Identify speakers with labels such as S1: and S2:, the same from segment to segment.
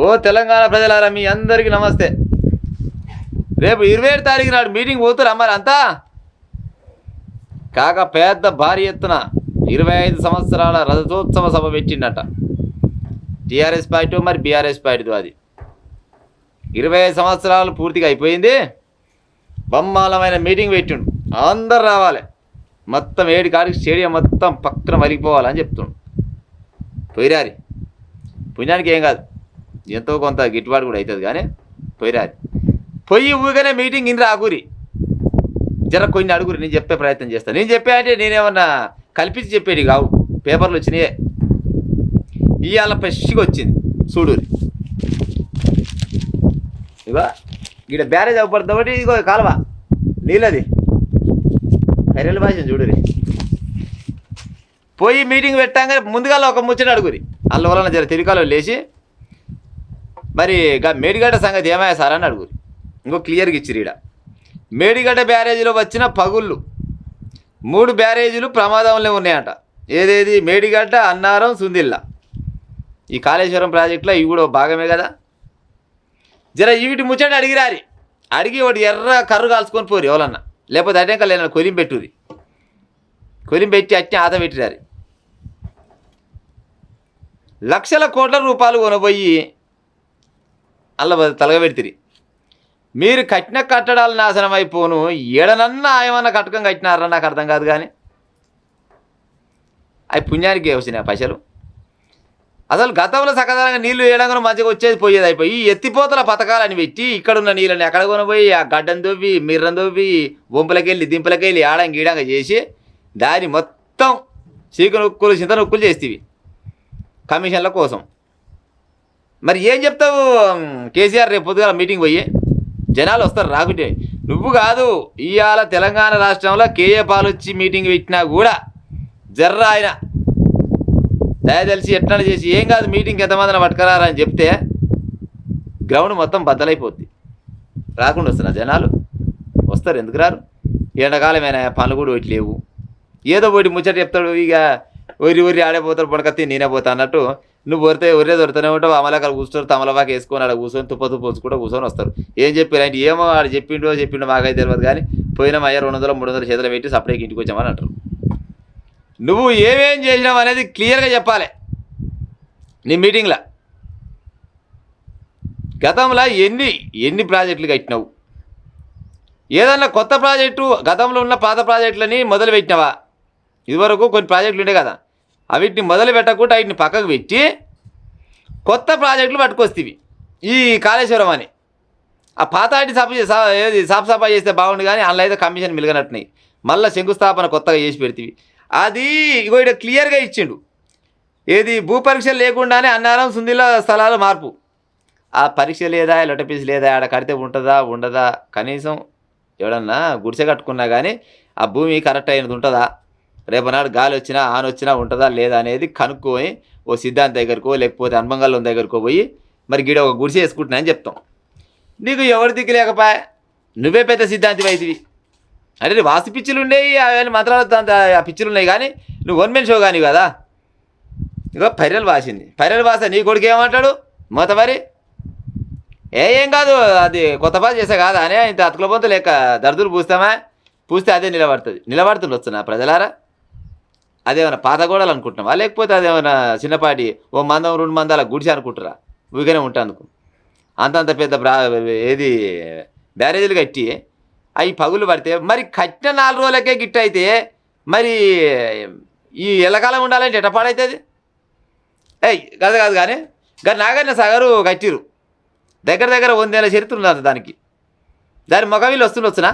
S1: ఓ తెలంగాణ ప్రజలారా మీ అందరికీ నమస్తే. రేపు 27 తారీఖు నాడు మీటింగ్ పోతురా మరి అంతా? కాక పెద్ద భారీ ఎత్తున 25 సంవత్సరాల రజతోత్సవ సభ పెట్టిండట టీఆర్ఎస్ పార్టీ, మరి బీఆర్ఎస్ పార్టీతో. అది 25 సంవత్సరాలు పూర్తిగా అయిపోయింది. బొమ్మాలమైన మీటింగ్ పెట్టిండు, అందరు రావాలి, మొత్తం 7 కాడికి స్టేడియం మొత్తం పక్కన మరిగిపోవాలని చెప్తుండు. పోయిరారి, పుణ్యానికి ఏం కాదు, ఎంతో కొంత గిట్టుబాటు కూడా అవుతుంది. కానీ పోయిరారి, పొయ్యి ఊగానే మీటింగ్ ఇన్ని రాకూరి, జర కొన్ని అడుగురి, నేను చెప్పే ప్రయత్నం చేస్తాను. నేను చెప్పే అంటే నేనేమన్నా కల్పించి చెప్పేది కావు, పేపర్లు వచ్చినాయే. ఇవాళ ఫ్రెష్గా వచ్చింది చూడూరి. ఇగో ఇక్కడ బ్యారేజ్ అవ్వబడుతుంది ఒకటి, ఇగో కాలువ నీళ్ళది కర్రెల భాష చూడురి. పోయి మీటింగ్ పెట్టాక ముందుగా ఒక ముచ్చట అడుగురి, అందువలన జర తిరికాలో లేచి మరి మేడిగడ్డ సంగతి ఏమయ్యా సార్ అని అడుగురి. ఇంకో క్లియర్గా ఇచ్చిరు. ఈడ మేడిగడ్డ బ్యారేజీలో వచ్చిన పగుళ్ళు 3 బ్యారేజీలు ప్రమాదంలో ఉన్నాయంట. ఏదేది మేడిగడ్డ, అన్నారం, సుందిల్ల. ఈ కాళేశ్వరం ప్రాజెక్టులో ఇవి కూడా భాగమే కదా. జర వీటి ముచ్చట అడిగిరారి, అడిగి ఒకటి ఎర్ర కర్రు కాల్చుకొని పోరు ఎవరన్నా, లేకపోతే అటెంక లేన కొలిం పెట్టుది, కొలిం పెట్టి అట్నే ఆత పెట్టిరారి. లక్షల కోట్ల రూపాయలు కొనబోయి అల్ల తలగబెడితిరి. మీరు కట్టిన కట్టడాలు నాశనం అయిపోను, ఏడనన్నా ఏమన్నా కట్టకం కట్టినారా నాకు అర్థం కాదు. కానీ అవి పుణ్యానికి వచ్చినాయి పైసలు. అసలు గతంలో సకదానంగా నీళ్లు వేయడంగా మంచిగా వచ్చేది పోయేది అయిపోయి ఈ ఎత్తిపోతల పథకాలని పెట్టి ఇక్కడున్న నీళ్ళని ఎక్కడ కొనపోయి ఆ గడ్డం దొవ్వి మిర్రం దొవ్వి వంపులకెళ్ళి దింపులకెళ్ళి ఆడంగా గీడంగా చేసి దాన్ని మొత్తం చీక నొక్కులు చింత నొక్కులు చేస్తేవి కమిషన్ల కోసం. మరి ఏం చెప్తావు కేసీఆర్? రేపు పొద్దుగా మీటింగ్ పోయి జనాలు వస్తారు రాకుంటే. నువ్వు కాదు, ఇవాళ తెలంగాణ రాష్ట్రంలో కేఏ పాలు వచ్చి మీటింగ్ పెట్టినా కూడా జర్ర ఆయన దయదలిసి ఎట్లా చేసి ఏం కాదు మీటింగ్కి ఎంతమందిని పట్టుకరారా అని చెప్తే గ్రౌండ్ మొత్తం బద్దలైపోద్ది. రాకుండా వస్తున్నా జనాలు వస్తారు, ఎందుకు రారు? ఎండాకాలమైనా పనులు కూడా ఒకటి లేవు, ఏదో ఒకటి ముచ్చట చెప్తాడు. ఇక ఒరి ఆడేపోతాడు, పడకత్తి నేనే పోతా అన్నట్టు నువ్వు ఒరే దొరుకుతూనే ఉంటావు. అమలాకాలు కూర్చోరు, తమలపాకు వేసుకొని ఆడ కూర్చొని తుప్ప కూడా కూర్చొని వస్తారు. ఏం చెప్పారు అంటే ఏమో ఆడు చెప్పిండో మాకైతే తెలియదు. కానీ పోయినా అయ్యా 200-300 చేతులు పెట్టి సపరేట్కి ఇంటికి వచ్చామని అంటారు. నువ్వు ఏమేం చేసినావు అనేది క్లియర్గా చెప్పాలి నీ మీటింగ్లో. గతంలో ఎన్ని ప్రాజెక్టులు కట్టినావు? ఏదన్నా కొత్త ప్రాజెక్టు గతంలో ఉన్న పాత ప్రాజెక్టులని మొదలు పెట్టినావా? ఇదివరకు కొన్ని ప్రాజెక్టులు ఉండే కదా, అవిటిని మొదలు పెట్టకుండా వీటిని పక్కకు పెట్టి కొత్త ప్రాజెక్టులు పట్టుకొస్తేవి. ఈ కాళేశ్వరం అని ఆ పాత వాటిని సాఫ్ చేస్తే బాగుండు, కానీ అందులో అయితే కమిషన్ మిలగనట్టున్నాయి. మళ్ళీ శంకుస్థాపన కొత్తగా చేసి పెడితే అది ఇగో ఇక్కడ క్లియర్గా ఇచ్చిండు. ఏది భూ పరీక్షలు లేకుండానే అన్నారం సుందిల స్థలాల మార్పు. ఆ పరీక్ష లేదా, లొటపీస్ లేదా, ఆడ కడితే ఉంటుందా ఉండదా? కనీసం ఎవడన్నా గుడిసె కట్టుకున్నా కానీ ఆ భూమి కరెక్ట్ అయినది ఉంటుందా? రేపనాడు గాలి వచ్చినా ఆన్ వచ్చినా ఉంటుందా లేదా అనేది కనుక్కొని ఓ సిద్ధాంత దగ్గరకో లేకపోతే హనుమంగళం దగ్గరకో పోయి మరి గీడ ఒక గుడిసె వేసుకుంటున్నా అని చెప్తాం. నీకు ఎవరి దిక్కు లేకపోయా, నువ్వే పెద్ద సిద్ధాంతి అవుతుంది. అంటే వాస్తు పిచ్చులు ఉండేవి, అవన్నీ మంత్రాలు ఆ పిచ్చులు ఉన్నాయి, కానీ నువ్వు 1 man షో కానీ కదా. ఇక పర్రెలు వాసింది, పర్రెలు వాస నీ కొడుకు ఏమంటాడు? మొత్తం మరి ఏం కాదు, అది కొత్త పాస్ చేసా కాదా అనే ఇంత అతుకులపోతే లేక దర్దులు పూస్తే అదే నిలబడుతుండొచ్చు నా ప్రజలారా. అదేమన్నా పాత గోడలు అనుకుంటున్నావా, లేకపోతే అదేమన్నా చిన్నపాటి 1 మందం 2 మందాల గుడిసి అనుకుంటారా? ఊరికనే ఉంటాందుకు అంతంత పెద్ద ఏది బ్యారేజీలు కట్టి అవి పగులు పడితే మరి కట్టిన 4 రోజులకే గిట్ట అయితే మరి ఈ ఎల్లకాలం ఉండాలంటే ఎట్ట పాడవుతుంది? కాదు కానీ నాగార్జున సాగరు కట్టిరు, దగ్గర 100 ఏళ్ళ చరిత్ర ఉన్నది దానికి. దాని మొగవీళ్ళు వస్తుండొచ్చునా?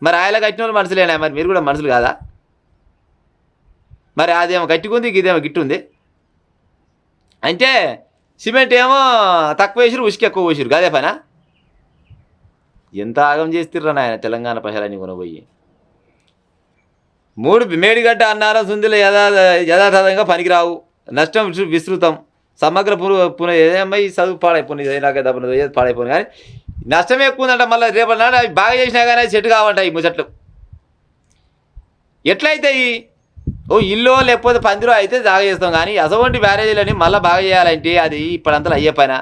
S1: మరి ఆయన కట్టిన వాళ్ళు మనుషులేనా? మరి మీరు కూడా మనుషులు కాదా? మరి అదేమో గట్టికుంది, ఇదేమో గిట్టుంది. అంటే సిమెంట్ ఏమో తక్కువ వేసిరు, ఉసుకు ఎక్కువ వేసిరు, అదే పనా? ఎంత ఆగం చేస్తుర్రా నాయన తెలంగాణ ప్రజలని కొనబోయి. 3 మేడిగడ్డ, అన్నారం, సుందిల యథాతథంగా పనికిరావు, నష్టం విస్తృతం, సమగ్ర ఏదమ్మా ఈ చదువు పాడైపోయింది, నాకే దబ్బున ఏది పాడైపోయింది. కానీ నష్టం ఎక్కువ ఉందంట. మళ్ళీ రేపటి నాడు అవి బాగా చేసినా కానీ సెట్ కావంట ఈ ముచ్చట్లు. ఎట్లయితాయి? ఓ ఇల్లు లేకపోతే పందిరో అయితే బాగా చేస్తాం, కానీ అసవంటి బ్యారేజీలని మళ్ళీ బాగా చేయాలంటే అది ఇప్పుడంతా అయ్యే పైన.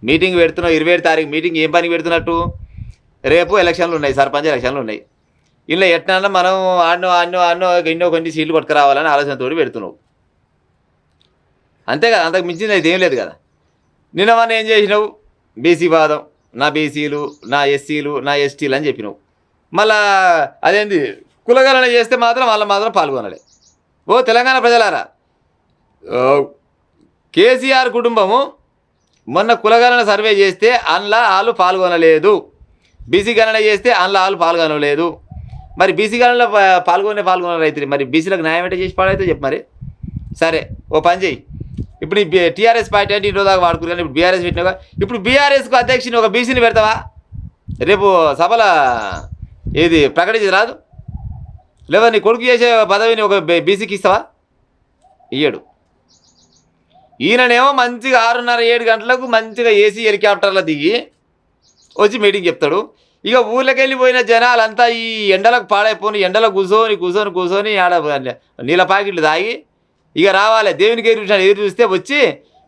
S1: మీటింగ్ పెడుతున్నావు 27 తారీఖు మీటింగ్, ఏం పనికి పెడుతున్నట్టు? రేపు ఎలక్షన్లు ఉన్నాయి, సర్పంచ్ ఎలక్షన్లు ఉన్నాయి. ఇలా ఎట్లా మనం ఆడనో ఎన్నో కొన్ని సీట్లు పట్టుకురావాలని ఆలోచనతో పెడుతున్నావు, అంతే కదా. అంతకు మించింది అయితే ఏం లేదు కదా. నిన్న మన ఏం చేసినావు? బీసీ వాదం, నా బీసీలు, నా ఎస్సీలు, నా ఎస్టీలు అని చెప్పినావు. మళ్ళా అదేంది కులగణన చేస్తే మాత్రం వాళ్ళ మాత్రం పాల్గొనాలి. ఓ తెలంగాణ ప్రజలారా, కేసీఆర్ కుటుంబము మొన్న కులగణన సర్వే చేస్తే అందులో వాళ్ళు పాల్గొనలేదు, బీసీ గణన చేస్తే అందులో వాళ్ళు పాల్గొనలేదు. మరి బీసీ గణనలో పాల్గొనలేదు, మరి బీసీలకు న్యాయం ఏంటో చేసి పాడైతే చెప్పు మరి. సరే ఓ పని చేయి, ఇప్పుడు ఈ టీఆర్ఎస్ పార్టీ అంటే ఇంట్లో దాకా వాడుకురు, కానీ ఇప్పుడు బీఆర్ఎస్ పెట్టినావుగా, ఇప్పుడు బీఆర్ఎస్కు అధ్యక్షుని ఒక బీసీని పెడతావా? రేపు సభల ఏది ప్రకటించి రాదు? లేదా నీ కొడుకు చేసే పదవిని ఒక బీసీకి ఇస్తావా? ఇయ్యడు. ఈయననేమో మంచిగా 6:30-7 గంటలకు మంచిగా ఏసీ హెలికాప్టర్లో దిగి వచ్చి మీటింగ్ చెప్తాడు. ఇక ఊళ్ళకి వెళ్ళిపోయిన జనాలంతా ఈ ఎండలకు పాడైపోయి ఎండలో కూర్చొని ఆడ నీళ్ళ ప్యాకెట్లు తాగి ఇక రావాలి, దేవునికి ఎదురు చూస్తే వచ్చి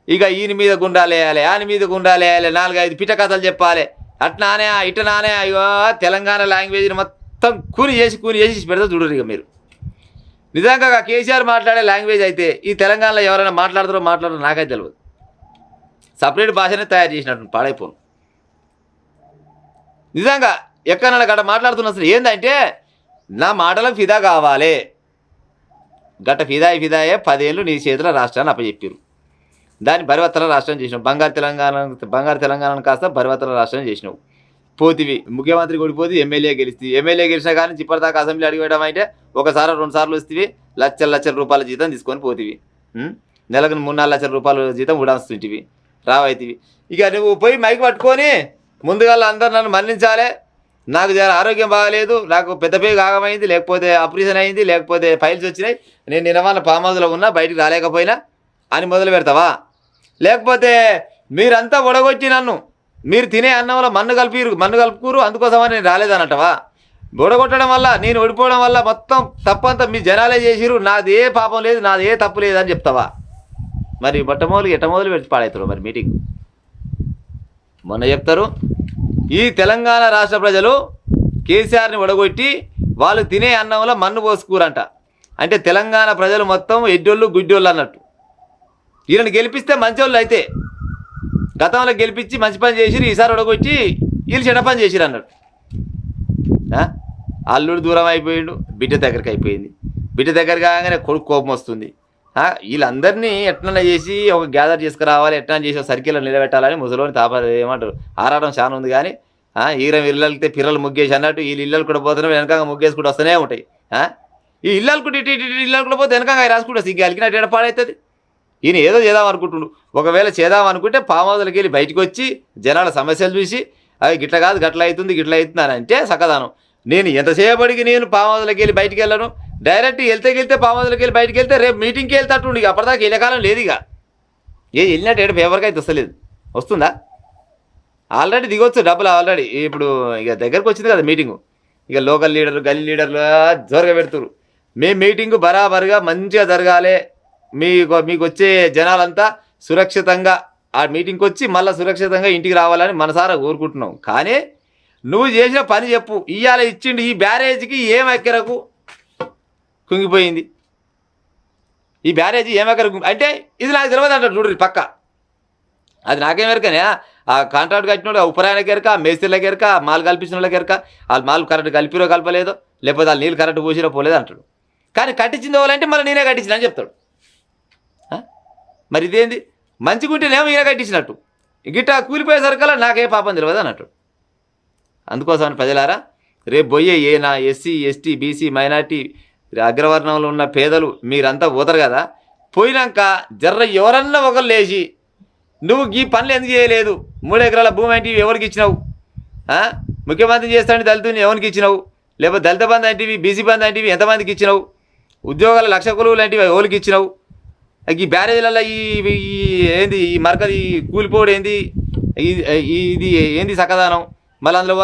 S1: ఇక ఈయన మీద గుండాలేయాలి, ఆయన మీద గుండాలేయాలి, 4-5 పిట్ట కథలు చెప్పాలి. అట్నానే ఇటనానే అయ్యో తెలంగాణ లాంగ్వేజ్ని మొత్తం కూని చేసి పెడతా చూడరు. ఇక మీరు నిజంగా కేసీఆర్ మాట్లాడే లాంగ్వేజ్ అయితే ఈ తెలంగాణలో ఎవరైనా మాట్లాడతారో నాకైతే తెలియదు. సపరేట్ భాషనే తయారు చేసినట్టు పాడైపోను. నిజంగా ఎక్కడన్నా గట్ట మాట్లాడుతున్న అసలు ఏంటంటే నా మాటలకు ఫిదా కావాలి, గట్ట ఫిదాయే 10 ఏళ్ళు నీ చేతిలో రాష్ట్రాన్ని అప్పచెప్పారు. దాన్ని పరివర్తన రాష్ట్రం చేసినావు. బంగారు తెలంగాణను కాస్త పరివర్తన రాష్ట్రం చేసినావు. పోతివి ముఖ్యమంత్రి ఓడిపోతే ఎమ్మెల్యే గెలిచినా కానీ ఇప్పటిదాకా అసెంబ్లీ అడిగేయడం అంటే ఒకసారి 2 సార్లు వస్తేవి లక్షల రూపాయల జీతం తీసుకొని పోతివి. నెలకు 3-4 లక్షల రూపాయల జీతం ఉడాస్తుంటివి రావైతివి. ఇక నువ్వు పోయి మైక్ పట్టుకొని ముందుగా అందరు నన్ను మన్నించాలి, నాకు ఆరోగ్యం బాగాలేదు, నాకు పెద్ద పేగు ఆగమైంది, లేకపోతే ఆపరేషన్ అయింది, లేకపోతే ఫైల్స్ వచ్చినాయి, నేను నిన్నవాళ్ళ ఫామ్ హౌస్లో ఉన్నా బయటికి రాలేకపోయినా అని మొదలు పెడతావా? లేకపోతే మీరంతా ఒడగొచ్చి నన్ను మీరు తినే అన్నంలో మన్ను కలుపుకూరు అందుకోసమని నేను రాలేదన్నట్టవా? బొడగొట్టడం వల్ల నేను ఓడిపోవడం వల్ల మొత్తం తప్పంతా మీ జనాలే చేసిరు, నాది ఏ పాపం లేదు, నాది ఏ తప్పు లేదని చెప్తావా? మరి ఎట్టమొదలు పెట్టి పాడవుతారు మరి మీటింగ్. మొన్న చెప్తారు ఈ తెలంగాణ రాష్ట్ర ప్రజలు కేసీఆర్ని ఒడగొట్టి వాళ్ళు తినే అన్నంలో మన్ను పోసుకూరంట. అంటే తెలంగాణ ప్రజలు మొత్తం ఎడ్డోళ్ళు గుడ్డోళ్ళు అన్నట్టు. ఈయనను గెలిపిస్తే మంచోళ్ళు అయితే గతంలో గెలిపించి మంచి పని చేసిరు, ఈసారి ఒడగొచ్చి వీళ్ళు చెడ్డ పని చేసిరు అన్నట్టు. అల్లుడు దూరం అయిపోయిండు, బిడ్డ దగ్గరికి అయిపోయింది, బిడ్డ దగ్గర కాగానే కొడుకు కోపం వస్తుంది. వీళ్ళందరినీ ఎట్లా చేసి ఒక గ్యాదర్ చేసుకురావాలి, ఎట్లా చేసి ఒక సర్కిల్లో నిలబెట్టాలని ముసలోని ఏమంటారు ఆరాటం చాలా ఉంది. కానీ ఈరం ఇళ్ళకి పిల్లలు ముగ్గేసి అన్నట్టు వీళ్ళు ఇళ్ళలు కూడా పోతున్నా వెనకంగా ముగ్గేసుకుంటూ వస్తూనే ఉంటాయి. ఈ ఇళ్ళలు కూడా ఇళ్ళలు కూడా పోతే వెనకంగా రాసుకుంటా సిగ్గు అలికినట్టు ఎడపాడవుతుంది. ఈయన ఏదో చేద్దాం అనుకుంటుండు. ఒకవేళ చేద్దాం అనుకుంటే ఫామ్ హౌస్కి వెళ్ళి బయటకు వచ్చి జనాల సమస్యలు చూసి అవి గిట్ల కాదు గిట్ల అవుతుంది అని అంటే సకదానం. నేను ఎంతసేపటికి నేను ఫామ్ హౌస్కి వెళ్ళి బయటికి వెళ్ళను, డైరెక్ట్ వెళ్తే ఫామ్ హౌస్కి వెళ్ళి బయటికి వెళ్తే రేపు మీటింగ్కి వెళ్తాట్టుండి. ఇక అప్పటిదాకా వెళ్ళకాలం లేదు. ఇక వెళ్ళినట్టు ఏడు పేపర్కి అయితే వస్తలేదు, వస్తుందా? ఆల్రెడీ దిగొచ్చు డబ్బులు ఆల్రెడీ. ఇప్పుడు ఇక దగ్గరకు వచ్చింది కదా మీటింగు. ఇక లోకల్ లీడర్లు గల్లీ లీడర్లు జోరుగా పెడుతురు. మేము మీటింగు బరాబరుగా మంచిగా జరగాలి, మీకు వచ్చే జనాలంతా సురక్షితంగా ఆ మీటింగ్కి వచ్చి మళ్ళీ సురక్షితంగా ఇంటికి రావాలని మనసారా కోరుకుంటున్నాం. కానీ నువ్వు చేసిన పని చెప్పు. ఇవాళ ఇచ్చిండు ఈ బ్యారేజ్కి ఏం ఎక్కరకు కుంగిపోయింది, ఈ బ్యారేజీ ఏమెక్కరకు అంటే ఇది నాకు తెలియదు అంటారు చూడరు పక్క. అది నాకేమెరకనే ఆ కాంట్రాక్ట్ కట్టినోడు ఉపరాయనకి ఎరక, మేస్త్రీలకి ఎరక, మాల్ కల్పించిన వాళ్ళకి ఎరక. వాళ్ళు మాల్ కరెంట్ కలిపిరో కలపలేదో, లేకపోతే వాళ్ళు నీళ్ళు కరెంట్ పోసిరో పోలేదో అంటాడు. కానీ కట్టించింది వాళ్ళంటే మళ్ళీ నేనే కట్టించిన అని చెప్తాడు. మరి ఇదేంది? మంచిగుంటేనేమో ఈయన కట్టించినట్టు, గిట్ట కూలిపోయేసరికల్లా నాకే పాపం తెలియదు అన్నట్టు. అందుకోసం ప్రజలారా, రేపు పోయే నా ఎస్సీ ఎస్టీ బీసీ మైనార్టీ అగ్రవర్ణంలో ఉన్న పేదలు మీరంతా పోతారు కదా, పోయినాక ఎవరన్నా ఒకరు లేచి నువ్వు ఈ పనులు ఎందుకు చేయలేదు, 3 ఎకరాల భూమి అంటే ఎవరికి ఇచ్చినావు, ముఖ్యమంత్రి చేస్తాను దళితుని ఎవరికి ఇచ్చినావు, లేకపోతే దళిత బంధు అంటే బీసీ బంధు అంటే ఎంతమందికి ఇచ్చినావు, ఉద్యోగాల 1,00,000 కొలువులు అంటే ఎవరికి ఇచ్చినావు, ఈ బ్యారేజీలలో ఏంది ఈ మరకది కూలిపోవడం ఏంది, ఇది ఏంది సకదానం. మళ్ళీ అందులో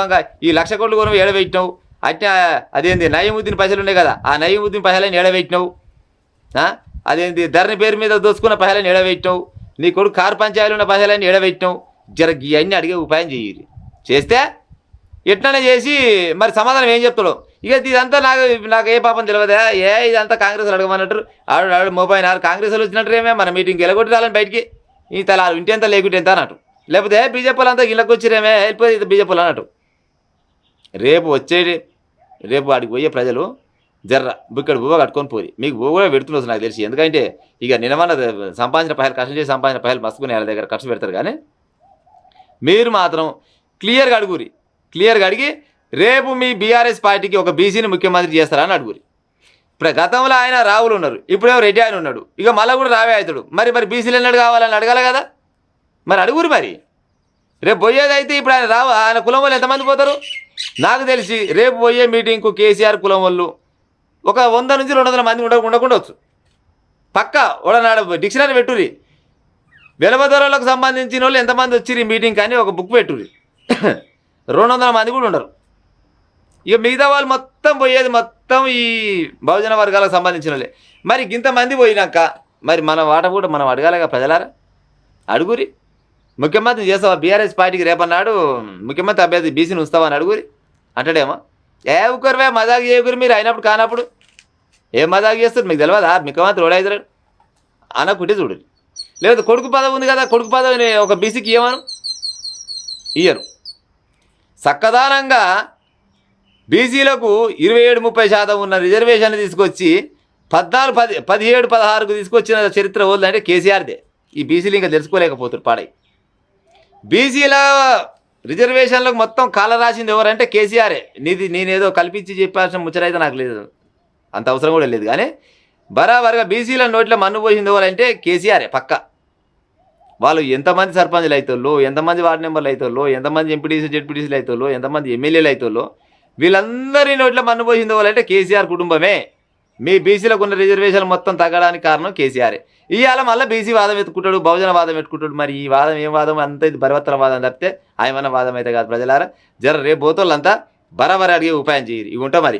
S1: ఈ 1,00,000 కోట్లు కూడా ఏడబెట్టినావు. అట్లా అదేంది నయీముద్దీన్ పైసలు ఉన్నాయి కదా, ఆ నయీముద్దీన్ పైసలని ఏడబెట్టినావు. అదేంటి ధరణి పేరు మీద దోసుకున్న పైసలని ఎడబెట్టినావు, నీ కొడుకు కారు పంచాయలు ఉన్న పైసలని ఎడబెట్టినావు. జర ఇవన్నీ అడిగే ఉపాయం చెయ్యి. చేస్తే ఎట్లనే చేసి మరి సమాధానం ఏం చెప్తాడు. ఇక ఇదంతా నాకు ఏ పాపం తెలియదా, ఇదంతా కాంగ్రెస్ అడగమన్నట్టు ఆడు మొబైల్ కాంగ్రెస్ వాళ్ళు వచ్చినట్టు మన మీటింగ్కి వెళ్ళగొట్టి రాలని బయటికి ఈ తలాలు ఇంటెంత లేకుంటే ఎంత అన్నట్టు. లేకపోతే బీజేపీ వాళ్ళంతా ఇళ్ళకి వచ్చిరేమే వెళ్ళిపోయి బీజేపీ వాళ్ళు అన్నట్టు. రేపు వాడికి పోయే ప్రజలు జర్ర ఇక్కడ బువ్వ కట్టుకొని పోయి మీకు బువ్వ కూడా పెడుతున్నారు నాకు తెలిసి. ఎందుకంటే ఇక నిలవన్న సంపాదించిన పైలు కష్టం చేసి సంపాదించిన పైలు మసుకుని వాళ్ళ దగ్గర ఖర్చు పెడతారు. కానీ మీరు మాత్రం క్లియర్గా అడిగి రేపు మీ బీఆర్ఎస్ పార్టీకి ఒక బీసీని ముఖ్యమంత్రి చేస్తారని అడుగురి. ఇప్పుడు గతంలో ఆయన రావులు ఉన్నారు, ఇప్పుడేమో రెడ్డి ఆయన ఉన్నాడు, ఇక మళ్ళీ కూడా రావే అవుతాడు. మరి బీసీలు ఎన్నడు కావాలని అడగాలి కదా, మరి అడుగురి. మరి రేపు పోయేది అయితే ఇప్పుడు ఆయన కులం వాళ్ళు ఎంతమంది పోతారు నాకు తెలిసి. రేపు పోయే మీటింగ్కు కేసీఆర్ కులం వాళ్ళు ఒక 100 నుంచి 200 మంది ఉండకుండవచ్చు. పక్క ఉడనాడు డిక్షనరీ పెట్టుర్రి, వెలవదొరలకు సంబంధించిన వాళ్ళు ఎంతమంది వచ్చిర్రు మీటింగ్ కానీ ఒక బుక్ పెట్టుర్రి. 200 మంది కూడా ఉండరు. ఇక మిగతా వాళ్ళు మొత్తం పోయేది మొత్తం ఈ బహుజన వర్గాలకు సంబంధించిన వాళ్ళే. మరి ఇంతమంది పోయినాక మరి మన వాట కూడా మనం అడగాలిగా ప్రజలారా. అడుగురి, ముఖ్యమంత్రి చేస్తావా బీఆర్ఎస్ పార్టీకి రేపన్నాడు ముఖ్యమంత్రి అభ్యర్థి బీసీని ఉంచుతావా అని అడుగురి. అంటాడేమో ఒకరివే మజాకు చేయకురి మీరు అయినప్పుడు కానప్పుడు. ఏం మజాకు చేస్తారు మీకు తెలియదా, ముఖ్యమంత్రి ఓడైతాడు అనకుంటే చూడు. లేకపోతే కొడుకు పదవి ఉంది కదా, కొడుకు పదవిని ఒక బీసీకి ఇయ్యరు. చక్కదానంగా బీసీలకు 27-30% ఉన్న రిజర్వేషన్ తీసుకొచ్చి 17-16కు తీసుకొచ్చిన చరిత్ర వాళ్ళంటే కేసీఆర్దే. ఈ బీసీలు ఇంకా తెలుసుకోలేకపోతారు పాడై. బీసీల రిజర్వేషన్లకు మొత్తం కాల రాసింది ఎవరంటే కేసీఆరే. నేనేదో కల్పించి చెప్పాల్సిన ముచ్చరైతే నాకు లేదు, అంత అవసరం కూడా లేదు. కానీ బరాబర్గా బీసీల నోట్లో మన్ను పోసింది ఎవరంటే కేసీఆరే పక్క. వాళ్ళు ఎంతమంది సర్పంచ్లు అవుతారో, ఎంతమంది వార్డు మెంబర్లు అవుతారో, ఎంతమంది ఎంపీటీసీ జెడ్పీటీసీలు అవుతారో, ఎంతమంది ఎమ్మెల్యేలు అవుతారో, వీళ్ళందరి నోట్లో మన్ను పోసింది వాళ్ళంటే కేసీఆర్ కుటుంబమే. మీ బీసీలకు ఉన్న రిజర్వేషన్ మొత్తం తగ్గడానికి కారణం కేసీఆర్. ఇవాళ మళ్ళీ బీసీ వాదం ఎత్తుకుంటాడు, బహుజన వాదం ఎత్తుకుంటాడు. మరి ఈ వాదం ఏం వాదం, అంత ఇది బరవత్తర వాదం తప్పితే ఆయమన్న వాదం అయితే కాదు. ప్రజలారా జర రేపు పోతోళ్ళంతా బరాబర్ అడిగే ఉపాయం చేయరు. ఇవి ఉంటా మరి.